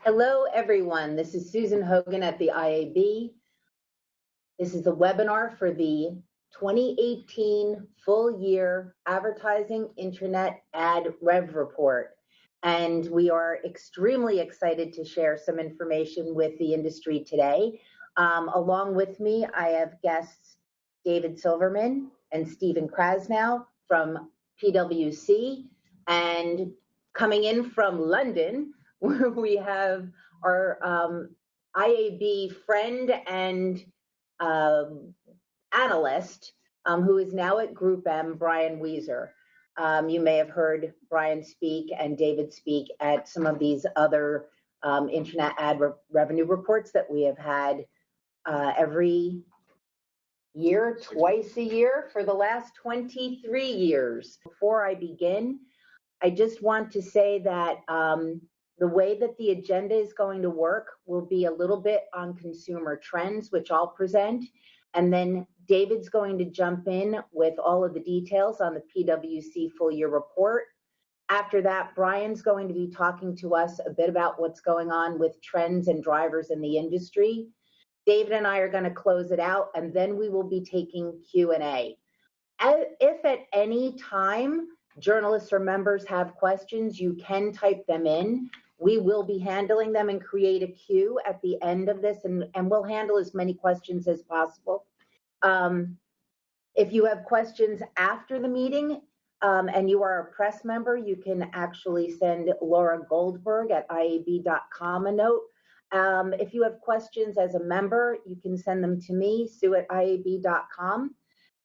Hello, everyone. This is Susan Hogan at the IAB. This is a webinar for the 2018 full year advertising internet ad rev report. And we are extremely excited to share some information with the industry today. Along with me, I have guests David Silverman and Stephen Krasnow from PwC. And coming in from London, we have our IAB friend and analyst who is now at Group M, Brian Weezer. You may have heard Brian speak and David speak at some of these other internet ad revenue reports that we have had every year, twice a year for the last 23 years. Before I begin, I just want to say that the way that the agenda is going to work will be a little bit on consumer trends, which I'll present, and then David's going to jump in with all of the details on the PwC full year report. After that, Brian's going to be talking to us a bit about what's going on with trends and drivers in the industry. David and I are going to close it out, and then we will be taking Q&A. If at any time journalists or members have questions, you can type them in. We will be handling them and create a queue at the end of this, and we'll handle as many questions as possible. If you have questions after the meeting and you are a press member, you can actually send Laura Goldberg at IAB.com a note. If you have questions as a member, you can send them to me, Sue at IAB.com.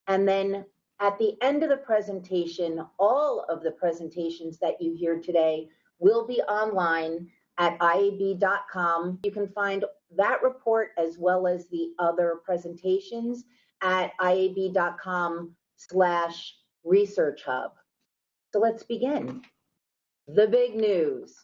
And then at the end of the presentation, all of the presentations that you hear today will be online at IAB.com. You can find that report as well as the other presentations at IAB.com/research hub. So let's begin. The big news,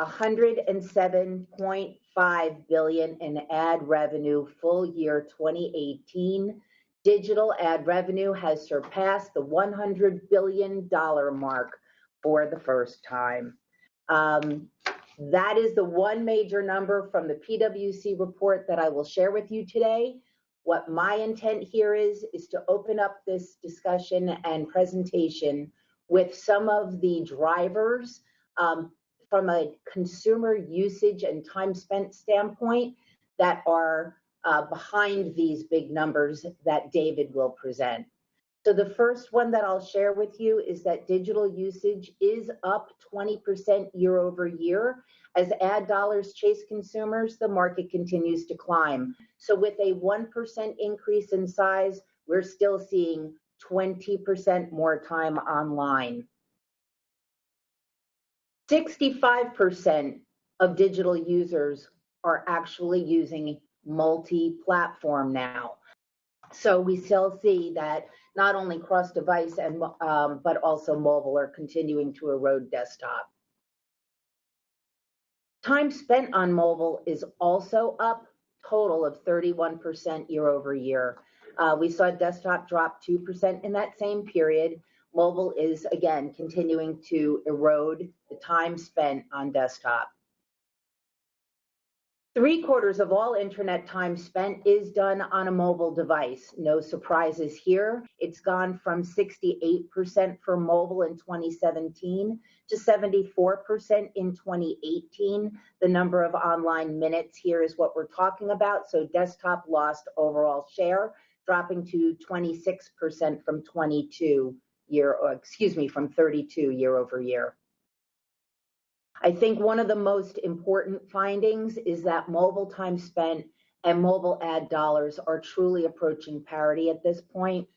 $107.5 billion in ad revenue full year 2018. Digital ad revenue has surpassed the $100 billion mark for the first time. That is the one major number from the PwC report that I will share with you today. What my intent here is to open up this discussion and presentation with some of the drivers from a consumer usage and time spent standpoint that are behind these big numbers that David will present. So the first one that I'll share with you is that digital usage is up 20% year over year. As ad dollars chase consumers, the market continues to climb. So with a 1% increase in size, we're still seeing 20% more time online. 65% of digital users are actually using multi-platform now. So we still see that not only cross-device and but also mobile are continuing to erode desktop. Time spent on mobile is also up, total of 31% year over year. We saw desktop drop 2% in that same period. Mobile is, again, continuing to erode the time spent on desktop. 3/4 of all internet time spent is done on a mobile device. No surprises here. It's gone from 68% for mobile in 2017 to 74% in 2018. The number of online minutes here is what we're talking about. So desktop lost overall share, dropping to 26% from 32 year over year. I think one of the most important findings is that mobile time spent and mobile ad dollars are truly approaching parity at this point.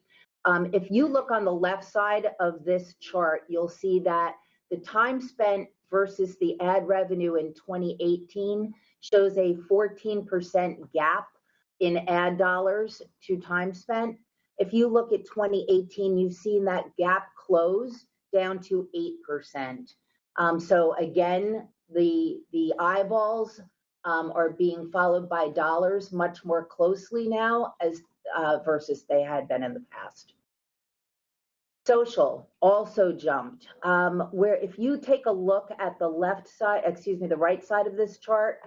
If you look on the left side of this chart, you'll see that the time spent versus the ad revenue in 2018 shows a 14% gap in ad dollars to time spent. If you look at 2018, you've seen that gap close down to 8%. So again, the eyeballs are being followed by dollars much more closely now as versus they had been in the past. Social also jumped. Where if you take a look at the the right side of this chart,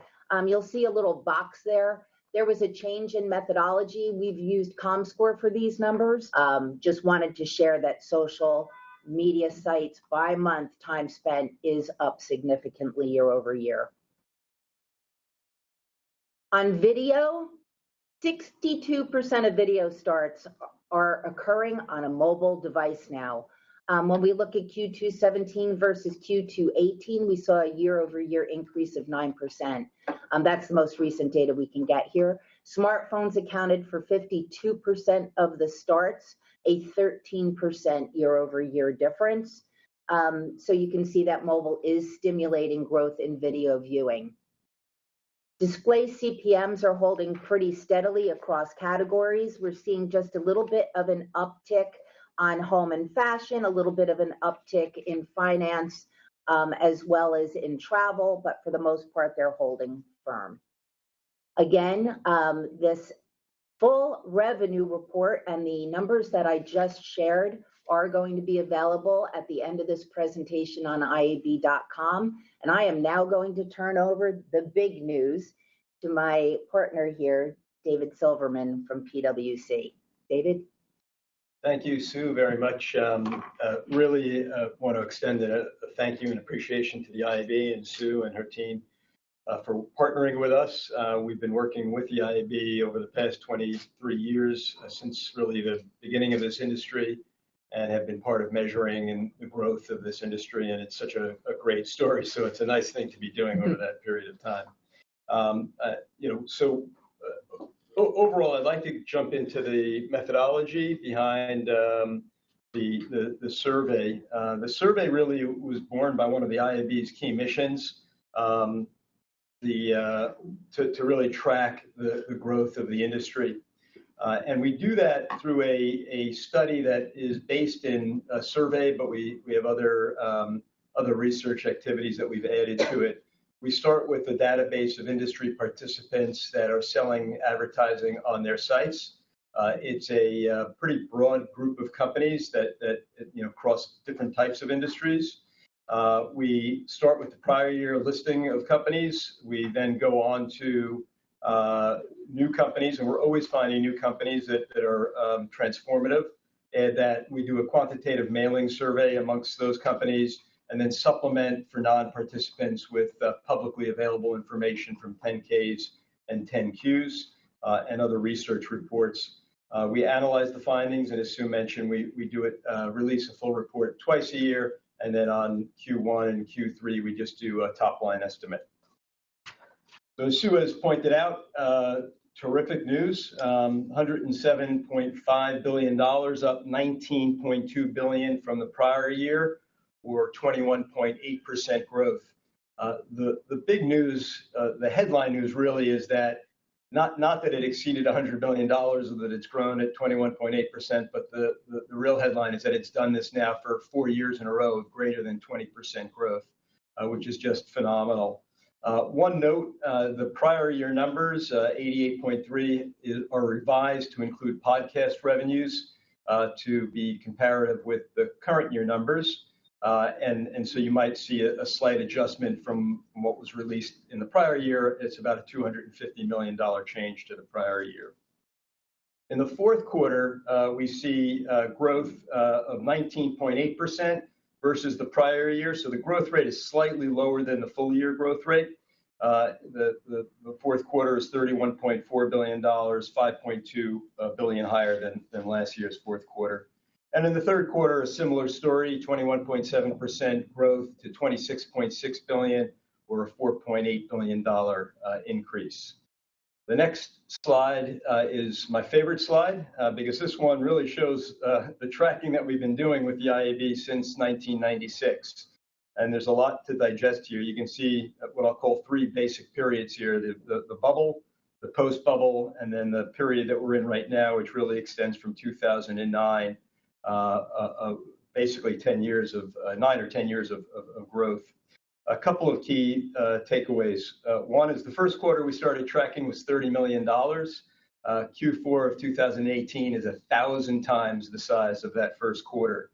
you'll see a little box there. There was a change in methodology. We've used ComScore for these numbers. Just wanted to share that social media sites by month time spent is up significantly year over year. On video, 62% of video starts are occurring on a mobile device now. When we look at Q2 17 versus Q2 18, we saw a year-over-year increase of 9%. That's the most recent data we can get here. Smartphones accounted for 52% of the starts, a 13% year-over-year difference. So you can see that mobile is stimulating growth in video viewing. Display CPMs are holding pretty steadily across categories. We're seeing just a little bit of an uptick on home and fashion, a little bit of an uptick in finance, as well as in travel, but for the most part, they're holding firm. Again, this full revenue report and the numbers that I just shared are going to be available at the end of this presentation on IAB.com. And I am now going to turn over the big news to my partner here, David Silverman from PwC. David? Thank you, Sue, very much. Really want to extend a thank you and appreciation to the IAB and Sue and her team for partnering with us. We've been working with the IAB over the past 23 years, since really the beginning of this industry, and have been part of measuring and the growth of this industry. And it's such a great story. So it's a nice thing to be doing over that period of time. Overall, I'd like to jump into the methodology behind the survey. The survey really was born by one of the IAB's key missions, to really track the growth of the industry. And we do that through a study that is based in a survey, but we have other research activities that we've added to it. We start with a database of industry participants that are selling advertising on their sites. It's a pretty broad group of companies that cross different types of industries. We start with the prior year listing of companies. We then go on to new companies, and we're always finding new companies that are transformative, and that we do a quantitative mailing survey amongst those companies, and then supplement for non-participants with publicly available information from 10Ks and 10Qs and other research reports. We analyze the findings, and as Sue mentioned, we do it, release a full report twice a year, and then on Q1 and Q3, we just do a top-line estimate. So as Sue has pointed out, terrific news, $107.5 billion, up $19.2 billion from the prior year, or 21.8% growth. The big news, the headline news really is that not that it exceeded $100 billion or that it's grown at 21.8%, but the real headline is that it's done this now for 4 years in a row of greater than 20% growth, which is just phenomenal. One note, the prior year numbers, 88.3, are revised to include podcast revenues to be comparative with the current year numbers. And so you might see a slight adjustment from what was released in the prior year. It's about a $250 million change to the prior year. In the fourth quarter, we see growth of 19.8% versus the prior year. So the growth rate is slightly lower than the full year growth rate. The fourth quarter is $31.4 billion, $5.2 billion higher than last year's fourth quarter. And in the third quarter, a similar story, 21.7% growth to $26.6 billion, or a $4.8 billion increase. The next slide is my favorite slide, because this one really shows the tracking that we've been doing with the IAB since 1996. And there's a lot to digest here. You can see what I'll call 3 basic periods here, the bubble, the post-bubble, and then the period that we're in right now, which really extends from 2009, basically 10 years of, 9 or 10 years of growth. A couple of key takeaways. One is the first quarter we started tracking was $30 million. Q4 of 2018 is 1,000 times the size of that first quarter.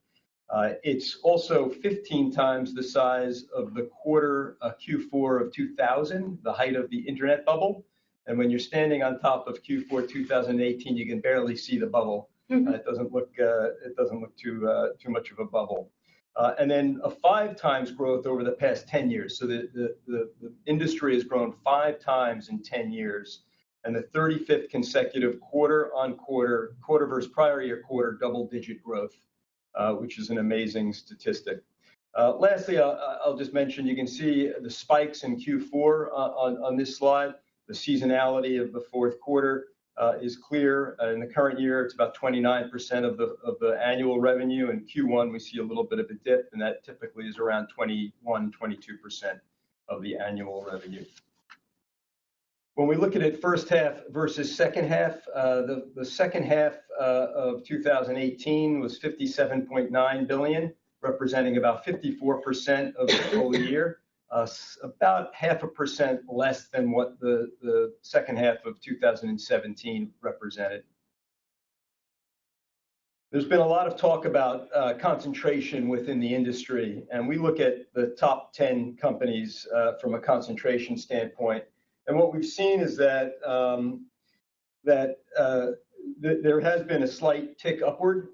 It's also 15 times the size of the quarter Q4 of 2000, the height of the internet bubble. And when you're standing on top of Q4 2018, you can barely see the bubble. It doesn't look too much of a bubble. And then a 5 times growth over the past 10 years. So the industry has grown 5 times in 10 years. And the 35th consecutive quarter versus prior year quarter, double-digit growth, which is an amazing statistic. Lastly, I'll just mention, you can see the spikes in Q4 on this slide. The seasonality of the fourth quarter is clear. In the current year, it's about 29% of the annual revenue. In Q1, we see a little bit of a dip, and that typically is around 21, 22% of the annual revenue. When we look at it first half versus second half, the second half of 2018 was $57.9 billion, representing about 54% of the total year, about 0.5% less than what the second half of 2017 represented. There's been a lot of talk about concentration within the industry, and we look at the top 10 companies from a concentration standpoint. And what we've seen is that there has been a slight tick upward.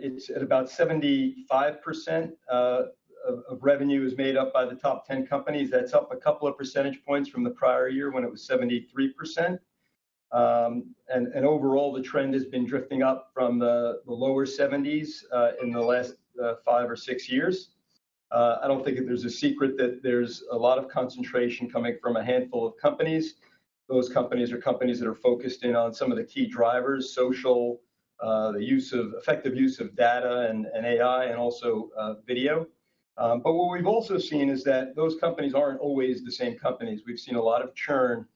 It's at about 75% of revenue is made up by the top 10 companies. That's up a couple of percentage points from the prior year when it was 73%. And overall, the trend has been drifting up from the lower 70s in the last 5 or 6 years. I don't think there's a secret that there's a lot of concentration coming from a handful of companies. Those companies are companies that are focused in on some of the key drivers, social, the effective use of data and AI, and also video. But what we've also seen is that those companies aren't always the same companies. We've seen a lot of churn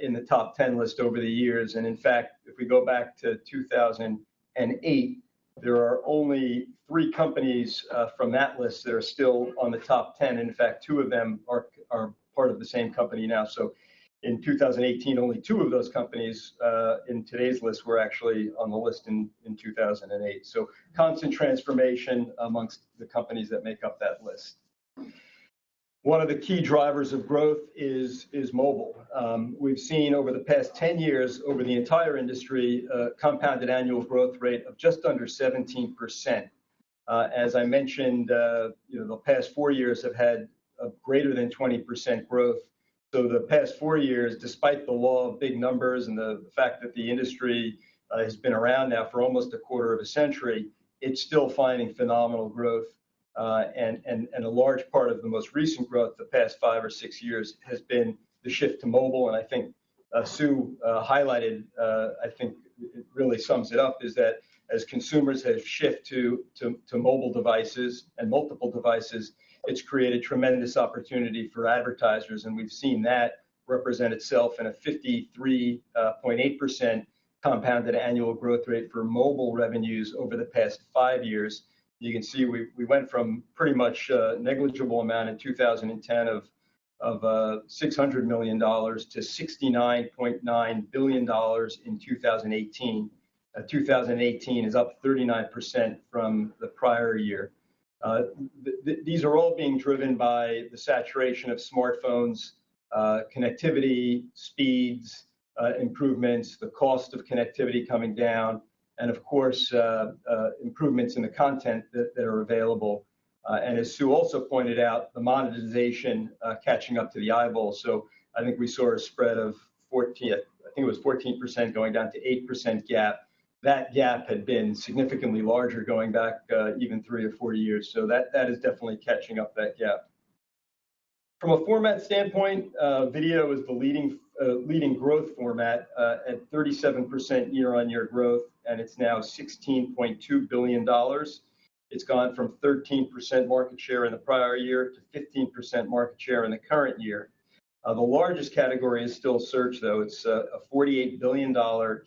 in the top 10 list over the years. And in fact, if we go back to 2008, there are only 3 companies from that list that are still on the top 10. In fact, 2 of them are part of the same company now. So in 2018, only 2 of those companies in today's list were actually on the list in 2008. So constant transformation amongst the companies that make up that list. One of the key drivers of growth is mobile. We've seen over the past 10 years, over the entire industry, a compounded annual growth rate of just under 17%. As I mentioned, the past 4 years have had a greater than 20% growth. So the past 4 years, despite the law of big numbers and the fact that the industry has been around now for almost a quarter of a century, it's still finding phenomenal growth. And a large part of the most recent growth, the past 5 or 6 years, has been the shift to mobile. And I think Sue highlighted, I think it really sums it up, is that as consumers have shifted to mobile devices and multiple devices, it's created tremendous opportunity for advertisers. And we've seen that represent itself in a 53.8% compounded annual growth rate for mobile revenues over the past 5 years. You can see we went from pretty much a negligible amount in 2010 of $600 million to $69.9 billion in 2018. 2018 is up 39% from the prior year. These are all being driven by the saturation of smartphones, connectivity, speeds, improvements, the cost of connectivity coming down, and of course, improvements in the content that are available. And as Sue also pointed out, the monetization catching up to the eyeball. So I think we saw a spread of 14% going down to 8% gap. That gap had been significantly larger going back even 3 or 4 years. So that is definitely catching up that gap. From a format standpoint, video is the leading growth format at 37% year-on-year growth, and it's now $16.2 billion. It's gone from 13% market share in the prior year to 15% market share in the current year. The largest category is still search, though. It's a $48 billion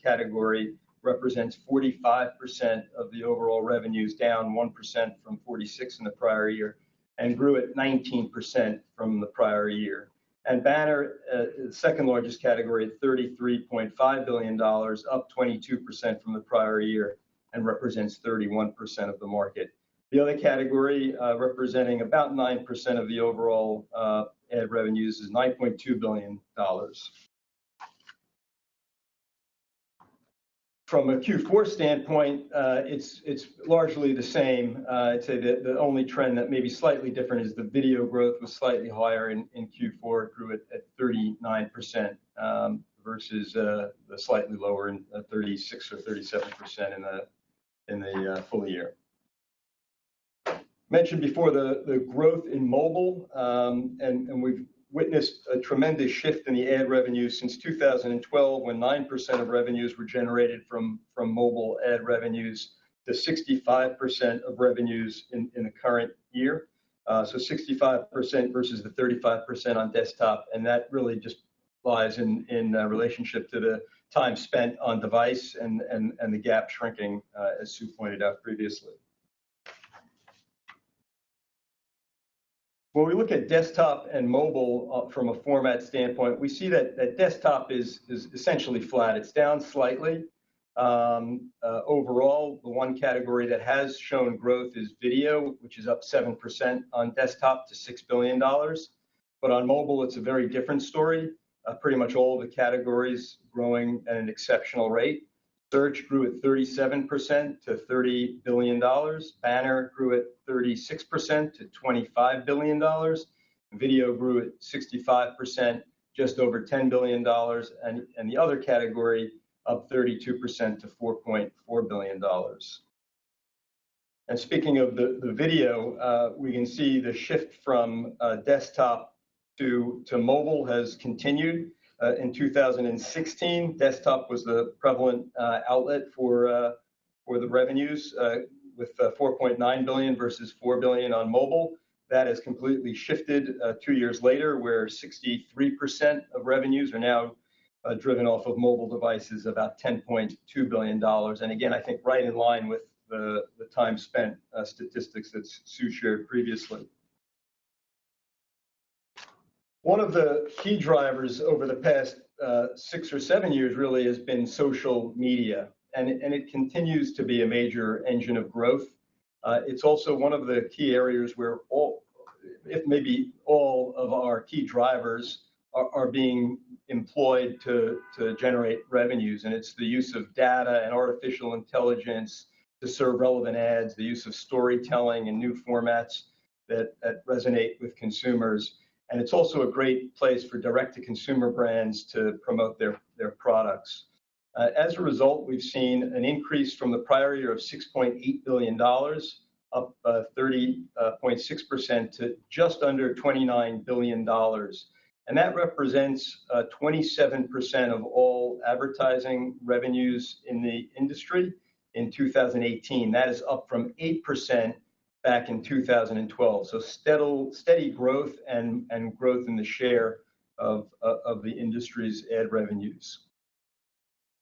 category, represents 45% of the overall revenues, down 1% from 46% in the prior year, and grew at 19% from the prior year. And banner, the second largest category at $33.5 billion, up 22% from the prior year, and represents 31% of the market. The other category, representing about 9% of the overall ad revenues, is $9.2 billion. From a Q4 standpoint, it's largely the same. I'd say that the only trend that may be slightly different is the video growth was slightly higher in Q4. It grew at 39% versus the slightly lower in 36 or 37% in the full year. Mentioned before the growth in mobile, and we've witnessed a tremendous shift in the ad revenue since 2012, when 9% of revenues were generated from mobile ad revenues, to 65% of revenues in the current year. So 65% versus the 35% on desktop, and that really just lies in relationship to the time spent on device and the gap shrinking, as Sue pointed out previously. When we look at desktop and mobile from a format standpoint, we see that desktop is essentially flat. It's down slightly. Overall, the one category that has shown growth is video, which is up 7% on desktop to $6 billion. But on mobile, it's a very different story. Pretty much all of the categories growing at an exceptional rate. Search grew at 37% to $30 billion. Banner grew at 36% to $25 billion. Video grew at 65%, just over $10 billion. And the other category up 32% to $4.4 billion. And speaking of the video, we can see the shift from desktop to mobile has continued. In 2016, desktop was the prevalent outlet for the revenues, with 4.9 billion versus 4 billion on mobile. That has completely shifted 2 years later, where 63% of revenues are now driven off of mobile devices, about $10.2 billion. And again, I think right in line with the time spent statistics that Sue shared previously. One of the key drivers over the past 6 or 7 years really has been social media, and it continues to be a major engine of growth. It's also one of the key areas where if maybe all of our key drivers are being employed to generate revenues, and it's the use of data and artificial intelligence to serve relevant ads, the use of storytelling and new formats that resonate with consumers. And it's also a great place for direct-to-consumer brands to promote their products. As a result, we've seen an increase from the prior year of $6.8 billion, up 30.6% to just under $29 billion. And that represents 27% of all advertising revenues in the industry in 2018. That is up from 8% back in 2012. So steady growth and growth in the share of the industry's ad revenues.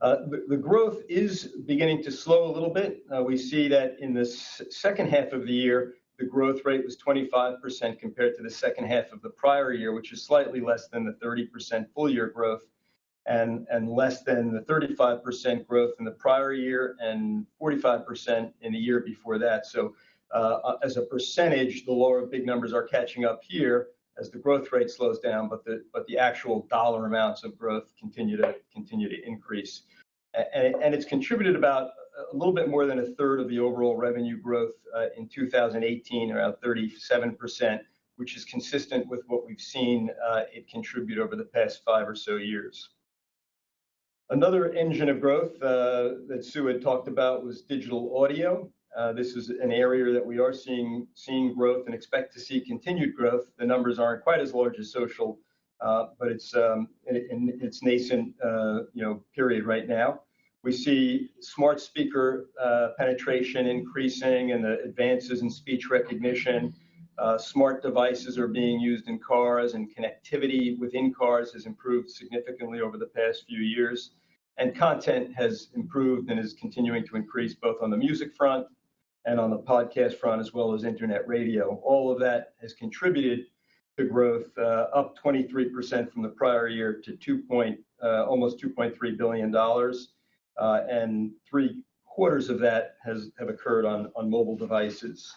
The growth is beginning to slow a little bit. We see that in the second half of the year, the growth rate was 25% compared to the second half of the prior year, which is slightly less than the 30% full year growth, and less than the 35% growth in the prior year and 45% in the year before that. So as a percentage, the lower big numbers are catching up here as the growth rate slows down, but the actual dollar amounts of growth continue to increase. And it's contributed about a little bit more than a third of the overall revenue growth in 2018, around 37%, which is consistent with what we've seen it contribute over the past 5 or so years. Another engine of growth that Sue had talked about was digital audio. This is an area that we are seeing growth and expect to see continued growth. The numbers aren't quite as large as social, but it's in its nascent period right now. We see smart speaker penetration increasing and the advances in speech recognition. Smart devices are being used in cars, and connectivity within cars has improved significantly over the past few years. And content has improved and is continuing to increase both on the music front and on the podcast front, as well as internet radio. All of that has contributed to growth, up 23% from the prior year to almost $2.3 billion. And 3/4 of that have occurred on mobile devices.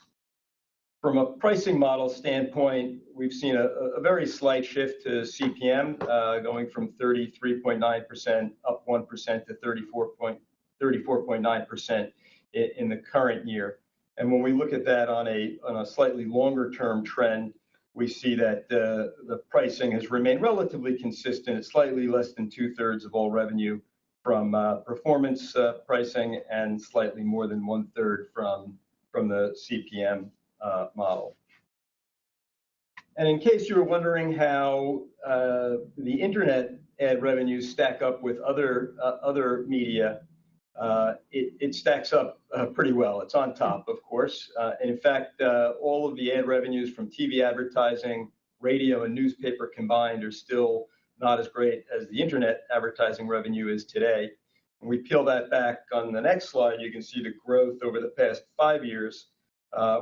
From a pricing model standpoint, we've seen a very slight shift to CPM, going from 33.9% up 1% to 34.9% in the current year. And when we look at that on a slightly longer term trend, we see that the pricing has remained relatively consistent at slightly less than 2/3 of all revenue from performance pricing and slightly more than 1/3 from the CPM model. And in case you were wondering how the internet ad revenues stack up with other media, it stacks up pretty well. It's on top, of course. And in fact, all of the ad revenues from TV advertising, radio, and newspaper combined are still not as great as the internet advertising revenue is today. When we peel that back on the next slide, you can see the growth over the past 5 years,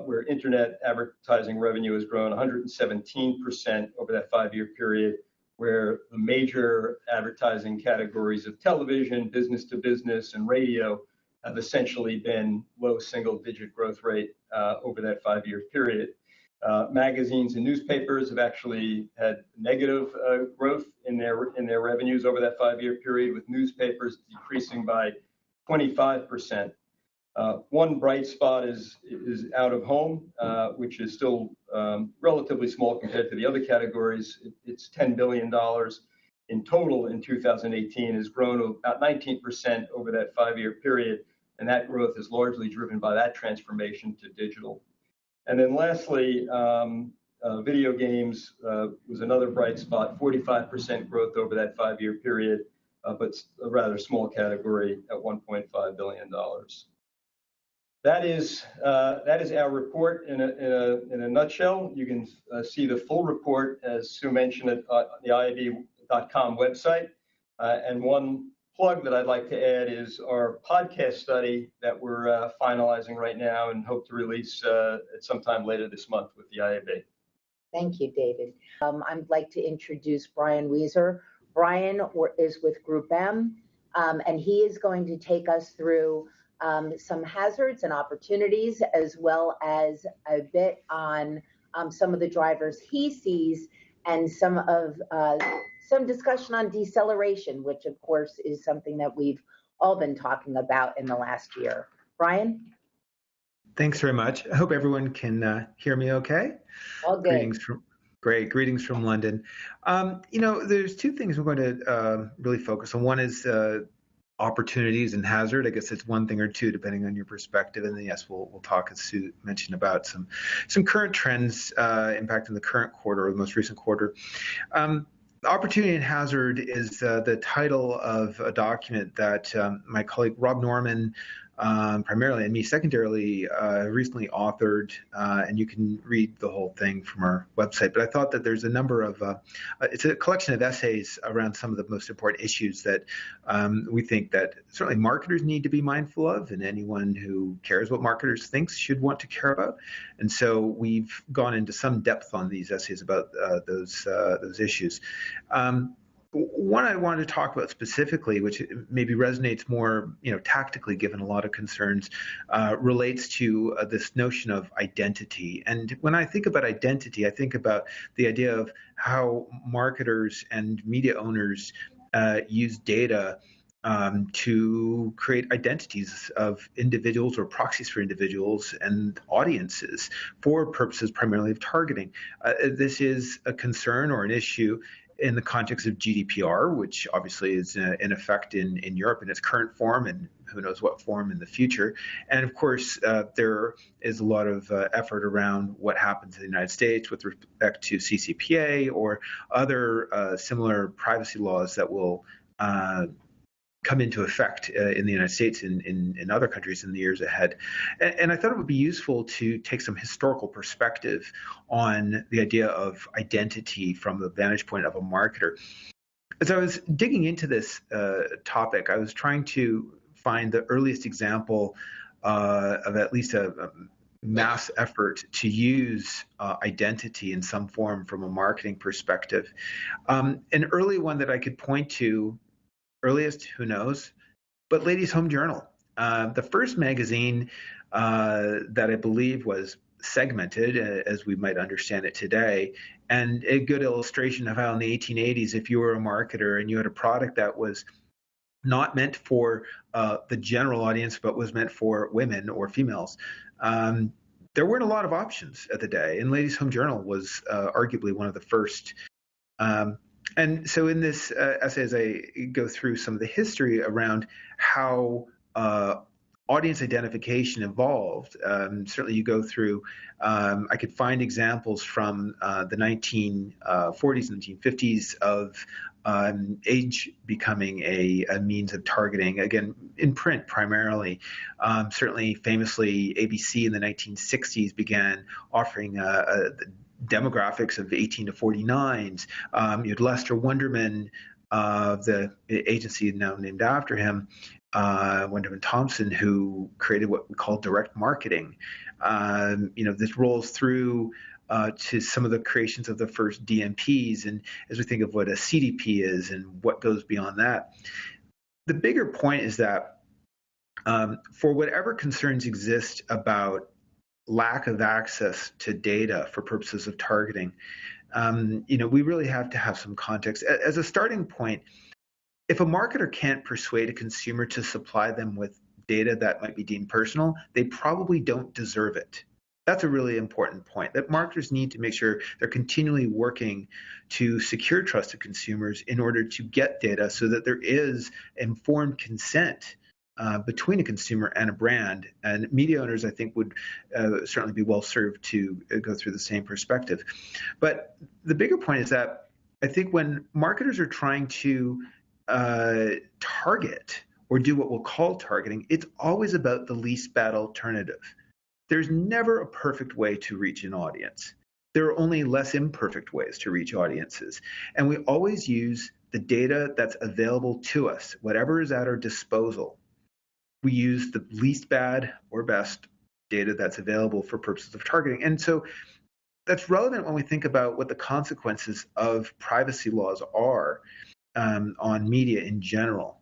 where internet advertising revenue has grown 117% over that 5-year period, where the major advertising categories of television, business to business, and radio have essentially been low single-digit growth rate over that 5-year period. Magazines and newspapers have actually had negative growth in their revenues over that 5-year period, with newspapers decreasing by 25%. One bright spot is out of home, which is still relatively small compared to the other categories. It's $10 billion in total in 2018, has grown about 19% over that 5-year period, and that growth is largely driven by that transformation to digital. And then lastly, video games was another bright spot, 45% growth over that 5-year period, but a rather small category at $1.5 billion. That is our report in a nutshell. You can see the full report, as Sue mentioned, at the IAB.com website. And one plug that I'd like to add is our podcast study that we're finalizing right now and hope to release at some time later this month with the IAB. Thank you, David. I'd like to introduce Brian Weiser. Brian is with Group M, and he is going to take us through some hazards and opportunities, as well as a bit on some of the drivers he sees, and some discussion on deceleration, which of course is something that we've all been talking about in the last year. Brian? Thanks very much. I hope everyone can hear me okay. All good. Greetings from London. There's two things we're going to really focus on. One is opportunities and hazard. I guess it's one thing or two, depending on your perspective. And then, yes, we'll talk, as Sue mentioned, about some current trends impacting the current quarter or the most recent quarter. Opportunity and hazard is the title of a document that my colleague Rob Norman, primarily, and me secondarily, recently authored, and you can read the whole thing from our website. But I thought that there's a number of, it's a collection of essays around some of the most important issues that we think that certainly marketers need to be mindful of, and anyone who cares what marketers think should want to care about. And so we've gone into some depth on these essays about those issues. One I wanted to talk about specifically, which maybe resonates more, tactically, given a lot of concerns, relates to this notion of identity. And when I think about identity, I think about the idea of how marketers and media owners use data to create identities of individuals or proxies for individuals and audiences for purposes primarily of targeting. This is a concern or an issue in the context of GDPR, which obviously is in effect in Europe in its current form, and who knows what form in the future. And of course, there is a lot of effort around what happens in the United States with respect to CCPA or other similar privacy laws that will come into effect in the United States and in other countries in the years ahead. And I thought it would be useful to take some historical perspective on the idea of identity from the vantage point of a marketer. As I was digging into this topic, I was trying to find the earliest example of at least a mass effort to use identity in some form from a marketing perspective. An early one that I could point to, earliest, who knows, but Ladies' Home Journal. The first magazine that I believe was segmented as we might understand it today. And a good illustration of how in the 1880s, if you were a marketer and you had a product that was not meant for the general audience, but was meant for women or females, there weren't a lot of options at the day. And Ladies' Home Journal was arguably one of the first. And so in this essay, as I go through some of the history around how audience identification evolved, certainly you go through, I could find examples from the 1940s and 1950s of age becoming a means of targeting, again, in print primarily. Certainly, famously, ABC in the 1960s began offering demographics of 18 to 49s. You had Lester Wunderman, the agency now named after him, Wunderman Thompson, who created what we call direct marketing. This rolls through to some of the creations of the first DMPs, and as we think of what a CDP is and what goes beyond that. The bigger point is that for whatever concerns exist about lack of access to data for purposes of targeting, we really have to have some context. As a starting point, if a marketer can't persuade a consumer to supply them with data that might be deemed personal, they probably don't deserve it. That's a really important point, that marketers need to make sure they're continually working to secure trust of consumers in order to get data so that there is informed consent between a consumer and a brand. And media owners, I think, would certainly be well served to go through the same perspective. But the bigger point is that I think when marketers are trying to target or do what we'll call targeting, it's always about the least bad alternative. There's never a perfect way to reach an audience. There are only less imperfect ways to reach audiences. And we always use the data that's available to us, whatever is at our disposal. We use the least bad or best data that's available for purposes of targeting. And so that's relevant when we think about what the consequences of privacy laws are on media in general.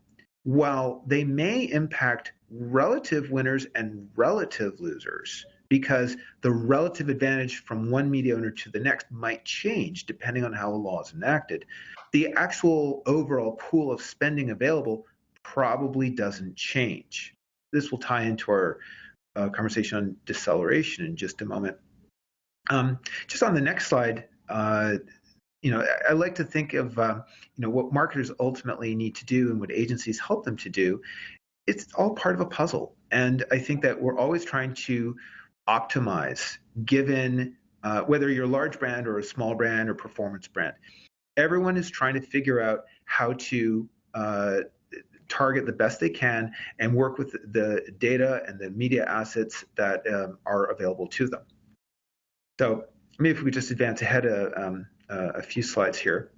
While they may impact relative winners and relative losers, because the relative advantage from one media owner to the next might change depending on how a law is enacted, the actual overall pool of spending available probably doesn't change. This will tie into our conversation on deceleration in just a moment. Just on the next slide, I like to think of what marketers ultimately need to do and what agencies help them to do. It's all part of a puzzle, and I think that we're always trying to optimize, given whether you're a large brand or a small brand or performance brand. Everyone is trying to figure out how to target the best they can and work with the data and the media assets that are available to them. So maybe if we could just advance ahead a few slides here.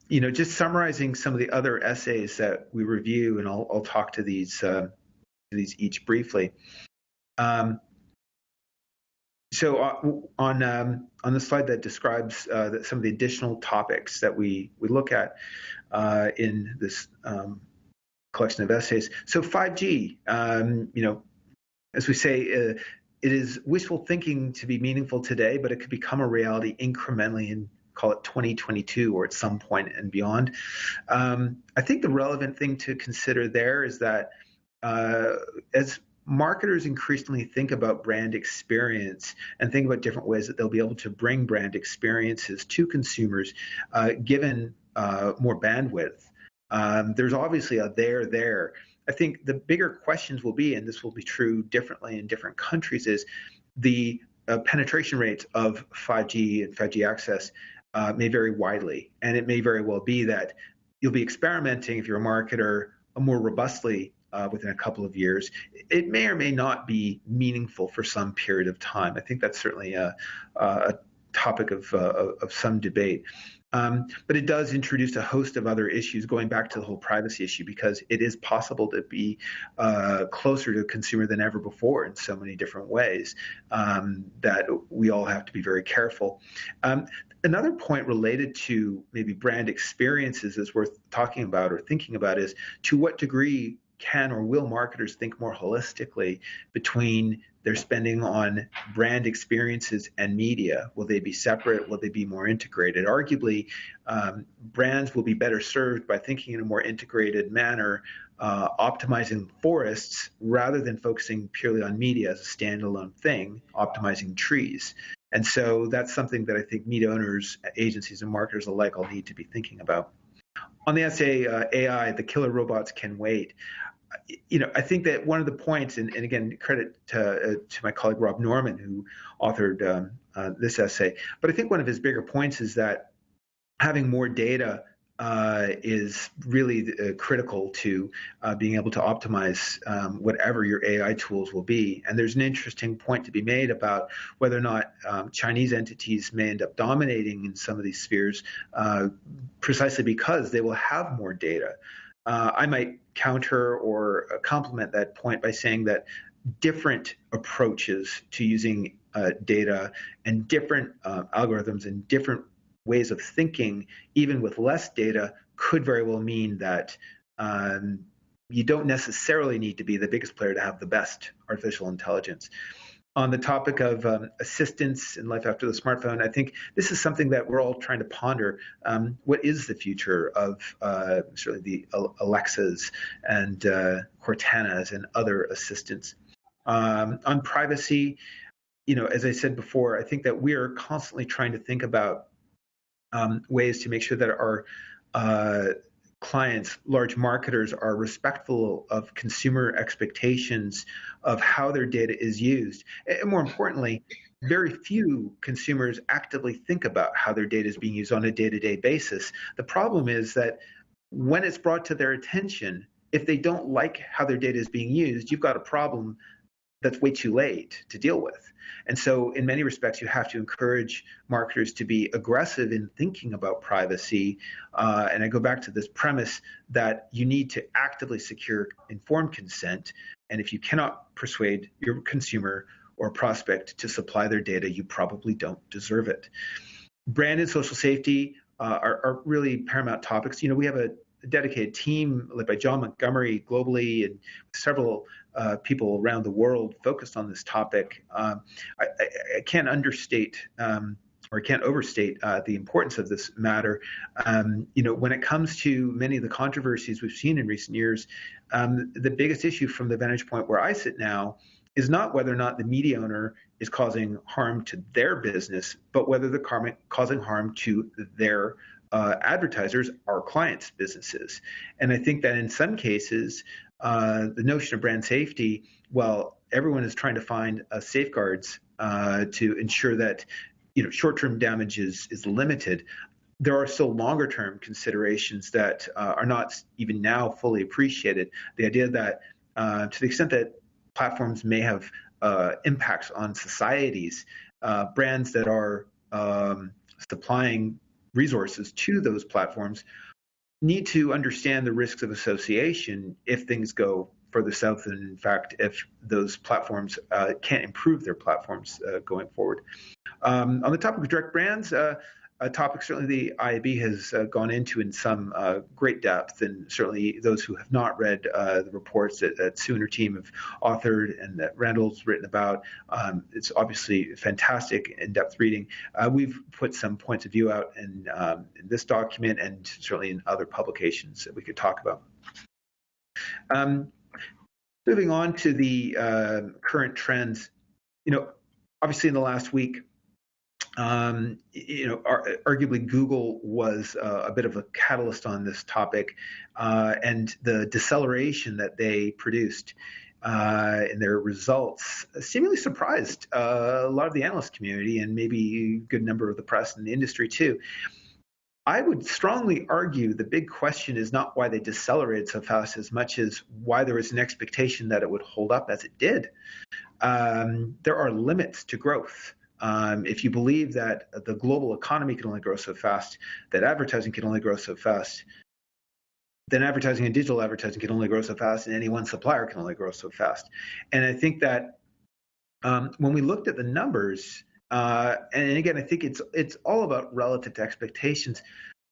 Just summarizing some of the other essays that we review, and I'll talk to these each briefly. So on the slide that describes some of the additional topics that we look at in this collection of essays. So 5G, as we say, it is wishful thinking to be meaningful today, but it could become a reality incrementally in, call it 2022 or at some point and beyond. I think the relevant thing to consider there is that as marketers increasingly think about brand experience and think about different ways that they'll be able to bring brand experiences to consumers, given more bandwidth, there's obviously a there. I think the bigger questions will be, and this will be true differently in different countries, is the penetration rates of 5G and 5G access may vary widely. And it may very well be that you'll be experimenting, if you're a marketer, more robustly within a couple of years. It may or may not be meaningful for some period of time. I think that's certainly a topic of some debate. But it does introduce a host of other issues, going back to the whole privacy issue, because it is possible to be closer to the consumer than ever before in so many different ways that we all have to be very careful. Another point related to maybe brand experiences is worth talking about or thinking about is to what degree can or will marketers think more holistically between their spending on brand experiences and media? Will they be separate? Will they be more integrated? Arguably, brands will be better served by thinking in a more integrated manner, optimizing forests rather than focusing purely on media as a standalone thing, optimizing trees. And so that's something that I think media owners, agencies, and marketers alike all need to be thinking about. On the essay, AI, the killer robots can wait. I think that one of the points, and again, credit to my colleague Rob Norman, who authored this essay, but I think one of his bigger points is that having more data is really critical to being able to optimize whatever your AI tools will be. And there's an interesting point to be made about whether or not Chinese entities may end up dominating in some of these spheres precisely because they will have more data. I might counter or complement that point by saying that different approaches to using data and different algorithms and different ways of thinking, even with less data, could very well mean that you don't necessarily need to be the biggest player to have the best artificial intelligence. On the topic of assistance in life after the smartphone, I think this is something that we're all trying to ponder. What is the future of certainly the Alexas and Cortanas and other assistants? On privacy, as I said before, I think that we are constantly trying to think about ways to make sure that our clients, large marketers, are respectful of consumer expectations of how their data is used. And more importantly, very few consumers actively think about how their data is being used on a day-to-day basis. The problem is that when it's brought to their attention, if they don't like how their data is being used, you've got a problem that's way too late to deal with. And so in many respects, you have to encourage marketers to be aggressive in thinking about privacy. And I go back to this premise that you need to actively secure informed consent. And if you cannot persuade your consumer or prospect to supply their data, you probably don't deserve it. Brand and social safety are really paramount topics. We have a dedicated team led by John Montgomery globally and several people around the world focused on this topic. I can't understate or I can't overstate the importance of this matter. When it comes to many of the controversies we've seen in recent years, the biggest issue from the vantage point where I sit now is not whether or not the media owner is causing harm to their business, but whether they're causing harm to their advertisers, our clients' businesses. And I think that in some cases, the notion of brand safety, while everyone is trying to find safeguards to ensure that short-term damage is limited, there are still longer-term considerations that are not even now fully appreciated. The idea that to the extent that platforms may have impacts on societies, brands that are supplying resources to those platforms need to understand the risks of association if things go further south, and in fact, if those platforms can't improve their platforms going forward. On the topic of direct brands, a topic certainly the IAB has gone into in some great depth, and certainly those who have not read the reports that Sue and her team have authored and that Randall's written about. It's obviously fantastic in-depth reading. We've put some points of view out in this document and certainly in other publications that we could talk about. Moving on to the current trends, obviously in the last week, arguably Google was a bit of a catalyst on this topic, and the deceleration that they produced in their results seemingly surprised a lot of the analyst community and maybe a good number of the press and the industry too. I would strongly argue the big question is not why they decelerated so fast as much as why there was an expectation that it would hold up as it did. There are limits to growth. If you believe that the global economy can only grow so fast, that advertising can only grow so fast, then advertising and digital advertising can only grow so fast, and any one supplier can only grow so fast. And I think that when we looked at the numbers, and again, I think it's all about relative to expectations,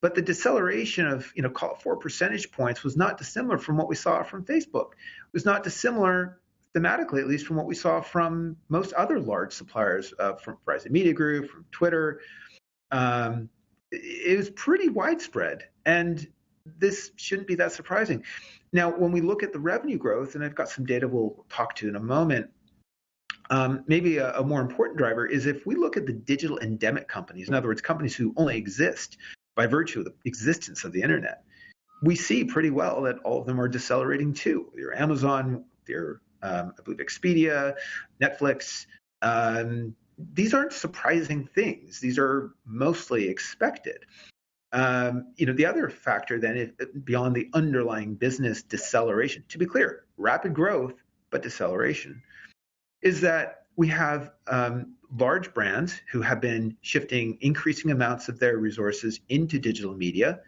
But the deceleration of, call it 4 percentage points was not dissimilar from what we saw from Facebook. It was not dissimilar thematically, at least from what we saw from most other large suppliers, from Verizon Media Group, from Twitter. It was pretty widespread, and this shouldn't be that surprising. Now, when we look at the revenue growth, and I've got some data we'll talk to in a moment, maybe a more important driver is if we look at the digital endemic companies, in other words, companies who only exist by virtue of the existence of the internet, we see pretty well that all of them are decelerating too. Your Amazon, your I believe Expedia, Netflix. These aren't surprising things. These are mostly expected. The other factor then, is beyond the underlying business deceleration, to be clear, rapid growth, but deceleration, is that we have large brands who have been shifting increasing amounts of their resources into digital media.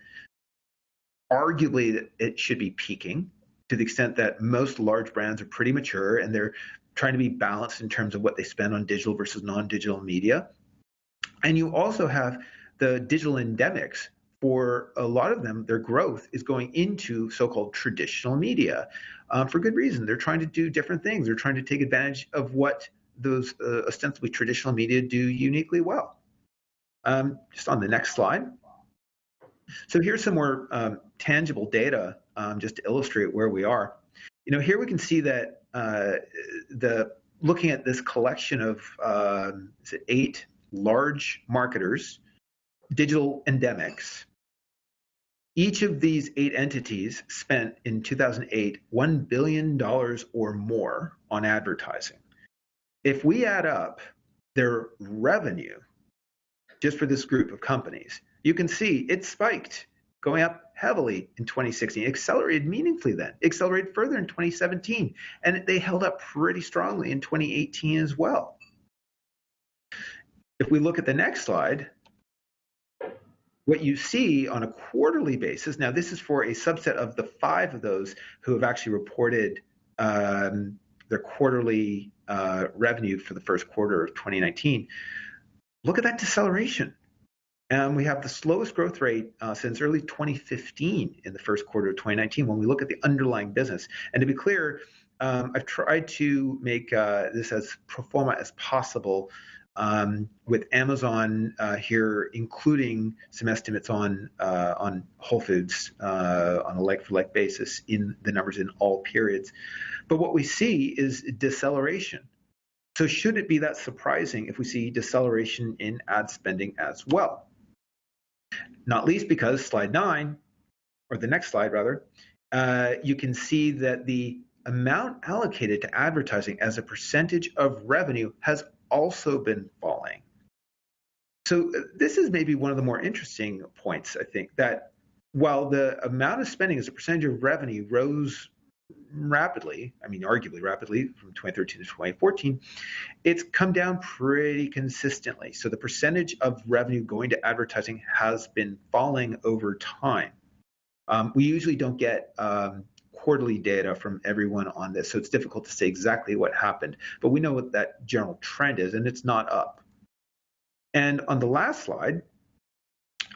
Arguably, it should be peaking to the extent that most large brands are pretty mature and they're trying to be balanced in terms of what they spend on digital versus non-digital media. And you also have the digital endemics. For a lot of them, their growth is going into so-called traditional media for good reason. They're trying to do different things. They're trying to take advantage of what those ostensibly traditional media do uniquely well. Just on the next slide. So here's some more tangible data just to illustrate where we are. Here we can see that looking at this collection of 8 large marketers, digital endemics. Each of these 8 entities spent in 2008 $1 billion or more on advertising. If we add up their revenue just for this group of companies, you can see it spiked, going up heavily in 2016, accelerated meaningfully then, accelerated further in 2017, and they held up pretty strongly in 2018 as well. If we look at the next slide, what you see on a quarterly basis, now this is for a subset of the 5 of those who have actually reported their quarterly revenue for the first quarter of 2019. Look at that deceleration. And we have the slowest growth rate since early 2015 in the first quarter of 2019 when we look at the underlying business. And to be clear, I've tried to make this as pro forma as possible with Amazon here, including some estimates on Whole Foods on a like-for-like basis in the numbers in all periods. But what we see is deceleration. So should it be that surprising if we see deceleration in ad spending as well? Not least because slide 9, or the next slide rather, you can see that the amount allocated to advertising as a percentage of revenue has also been falling. So this is maybe one of the more interesting points, I think, that while the amount of spending as a percentage of revenue rose rapidly, I mean arguably rapidly from 2013 to 2014, it's come down pretty consistently. So the percentage of revenue going to advertising has been falling over time. We usually don't get quarterly data from everyone on this, so it's difficult to say exactly what happened, but we know what that general trend is, and it's not up. And on the last slide,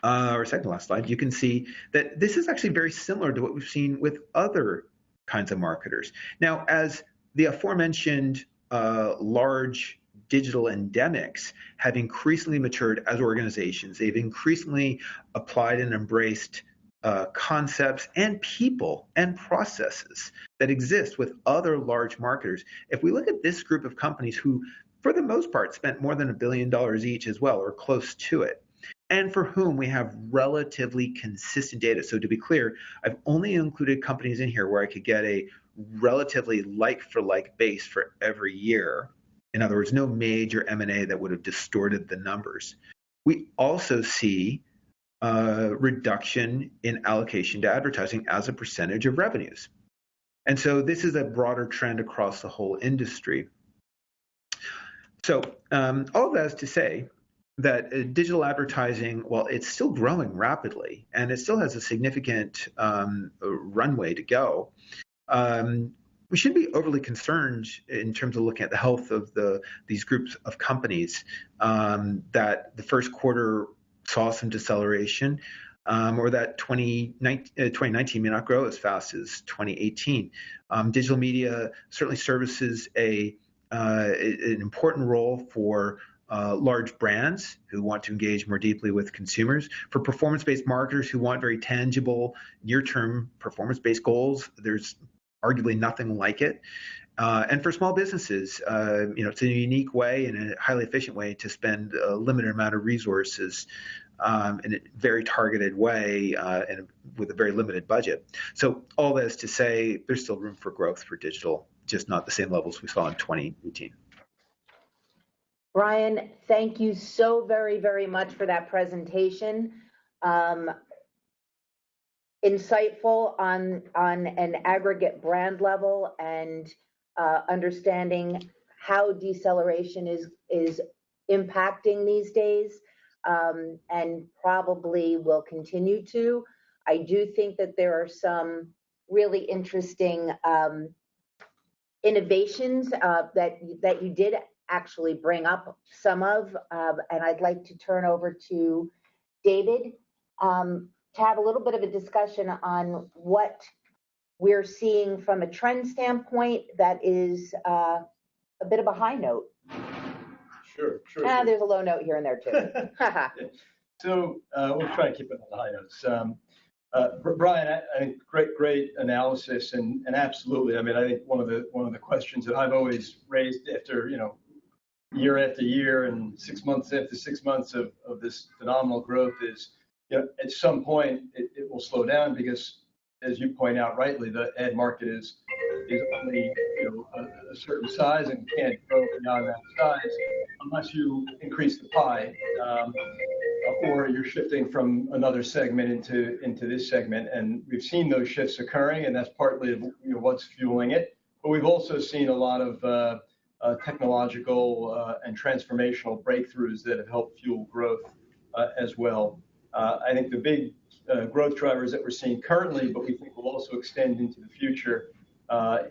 or second to last slide, you can see that this is actually very similar to what we've seen with other kinds of marketers. Now, as the aforementioned large digital endemics have increasingly matured as organizations, they've increasingly applied and embraced concepts and people and processes that exist with other large marketers. If we look at this group of companies who, for the most part, spent more than $1 billion each as well, or close to it, and for whom we have relatively consistent data. So to be clear, I've only included companies in here where I could get a relatively like-for-like base for every year. In other words, no major M&A that would have distorted the numbers. We also see reduction in allocation to advertising as a percentage of revenues. And so this is a broader trend across the whole industry. So all of that is to say that digital advertising, while it's still growing rapidly and it still has a significant runway to go, we shouldn't be overly concerned in terms of looking at the health of these groups of companies that the first quarter saw some deceleration. or that 2019 may not grow as fast as 2018. Digital media certainly services an important role for large brands who want to engage more deeply with consumers, for performance-based marketers who want very tangible, near-term performance-based goals. There's arguably nothing like it. And for small businesses, it's a unique way and a highly efficient way to spend a limited amount of resources in a very targeted way and with a very limited budget. So all that is to say, there's still room for growth for digital, just not the same levels we saw in 2018. Brian, thank you so very, very much for that presentation. Insightful on an aggregate brand level and understanding how deceleration is impacting these days, and probably will continue to. I do think that there are some really interesting innovations that you did actually bring up some of, and I'd like to turn over to David to have a little bit of a discussion on what we're seeing from a trend standpoint that is a bit of a high note. Sure. There's a low note here and there too. So we'll try and keep it on the high notes. Brian, I think great analysis, and absolutely. I mean, I think one of the questions that I've always raised after year after year and 6 months after 6 months of this phenomenal growth is, at some point it will slow down because, as you point out rightly, the ad market is only a certain size and can't grow beyond that size unless you increase the pie, or you're shifting from another segment into this segment. And we've seen those shifts occurring, and that's partly what's fueling it. But we've also seen a lot of technological and transformational breakthroughs that have helped fuel growth as well. I think the big growth drivers that we're seeing currently, but we think will also extend into the future,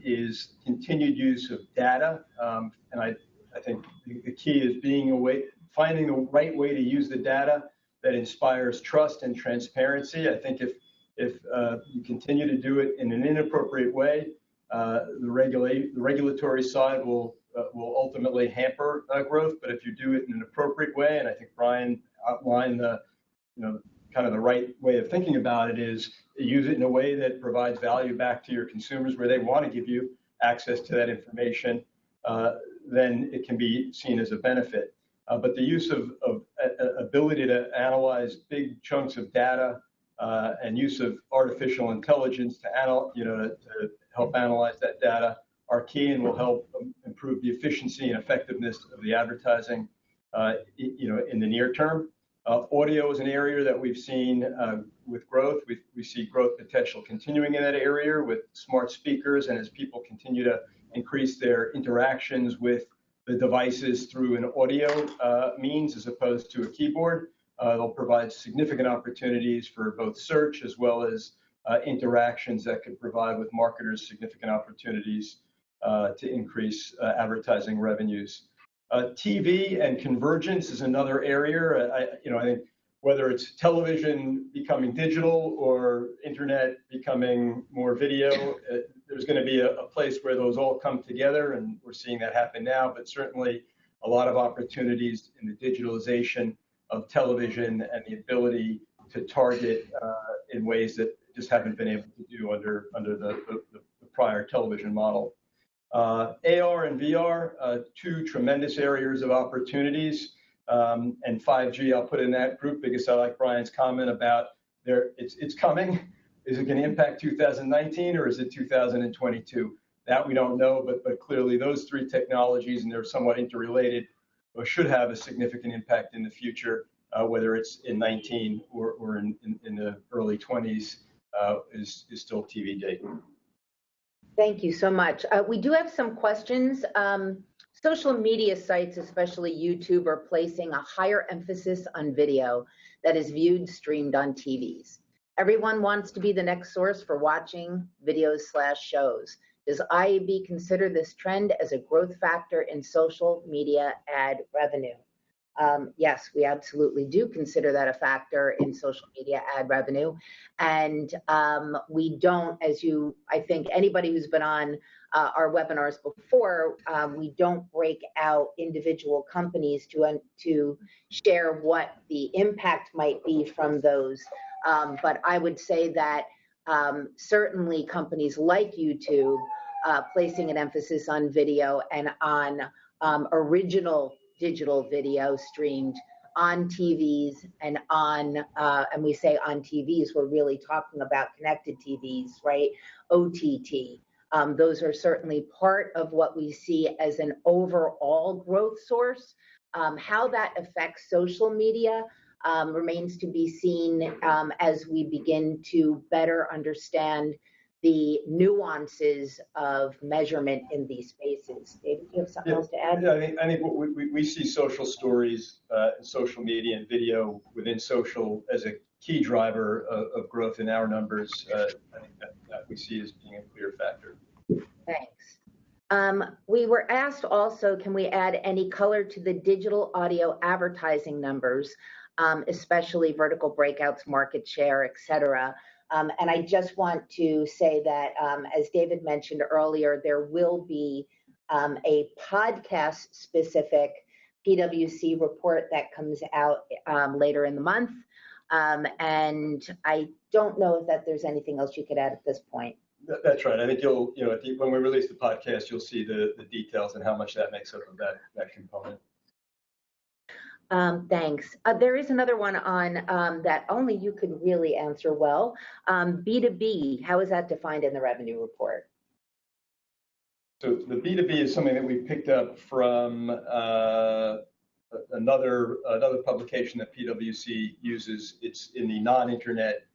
is continued use of data. And I think the key is finding the right way to use the data that inspires trust and transparency. I think if you continue to do it in an inappropriate way, the regulatory side will ultimately hamper growth. But if you do it in an appropriate way, and I think Brian outlined kind of the right way of thinking about it is use it in a way that provides value back to your consumers where they want to give you access to that information, then it can be seen as a benefit. But the use of ability to analyze big chunks of data and use of artificial intelligence to help analyze that data are key and will help improve the efficiency and effectiveness of the advertising in the near term. Audio is an area that we've seen with growth. We see growth potential continuing in that area with smart speakers, and as people continue to increase their interactions with the devices through an audio means as opposed to a keyboard, they'll provide significant opportunities for both search as well as interactions that could provide with marketers significant opportunities to increase advertising revenues. TV and convergence is another area. I think whether it's television becoming digital or internet becoming more video, there's going to be a place where those all come together, and we're seeing that happen now. But certainly a lot of opportunities in the digitalization of television and the ability to target in ways that just haven't been able to do under the prior television model. AR and VR, two tremendous areas of opportunities, and 5G I'll put in that group because I like Brian's comment about it's coming. Is it going to impact 2019 or is it 2022? That we don't know, but clearly those three technologies, and they're somewhat interrelated, should have a significant impact in the future, whether it's in 19 or in the early 20s is still TBD. Thank you so much. We do have some questions. Social media sites, especially YouTube, are placing a higher emphasis on video that is viewed streamed on TVs. Everyone wants to be the next source for watching videos/shows. Does IAB consider this trend as a growth factor in social media ad revenue? yes, we absolutely do consider that a factor in social media ad revenue. And we don't, I think anybody who's been on our webinars before, we don't break out individual companies to share what the impact might be from those. But I would say that certainly companies like YouTube, placing an emphasis on video and on original digital video streamed on TVs and we say on TVs, we're really talking about connected TVs, right? OTT. Those are certainly part of what we see as an overall growth source. How that affects social media remains to be seen as we begin to better understand the nuances of measurement in these spaces. David, do you have something else to add? Yeah, I think we see social stories, social media and video within social as a key driver of growth in our numbers. I think that we see as being a clear factor. Thanks. We were asked also, can we add any color to the digital audio advertising numbers, especially vertical breakouts, market share, et cetera? And I just want to say that, as David mentioned earlier, there will be a podcast-specific PwC report that comes out later in the month. And I don't know if there's anything else you could add at this point. That's right. I think when we release the podcast, you'll see the details and how much that makes up of that component. Thanks. There is another one on that only you could really answer well. B2B, how is that defined in the revenue report? So the B2B is something that we picked up from another publication that PwC uses. It's in the non-internet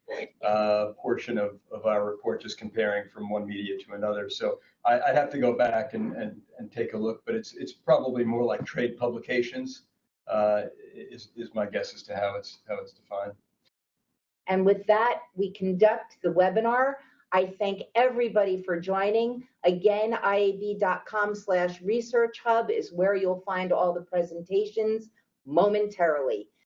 portion of our report, just comparing from one media to another. So I'd have to go back and take a look, but it's probably more like trade publications. Is my guess as to how it's defined. And with that, we conduct the webinar. I thank everybody for joining. Again, iab.com/research hub is where you'll find all the presentations momentarily.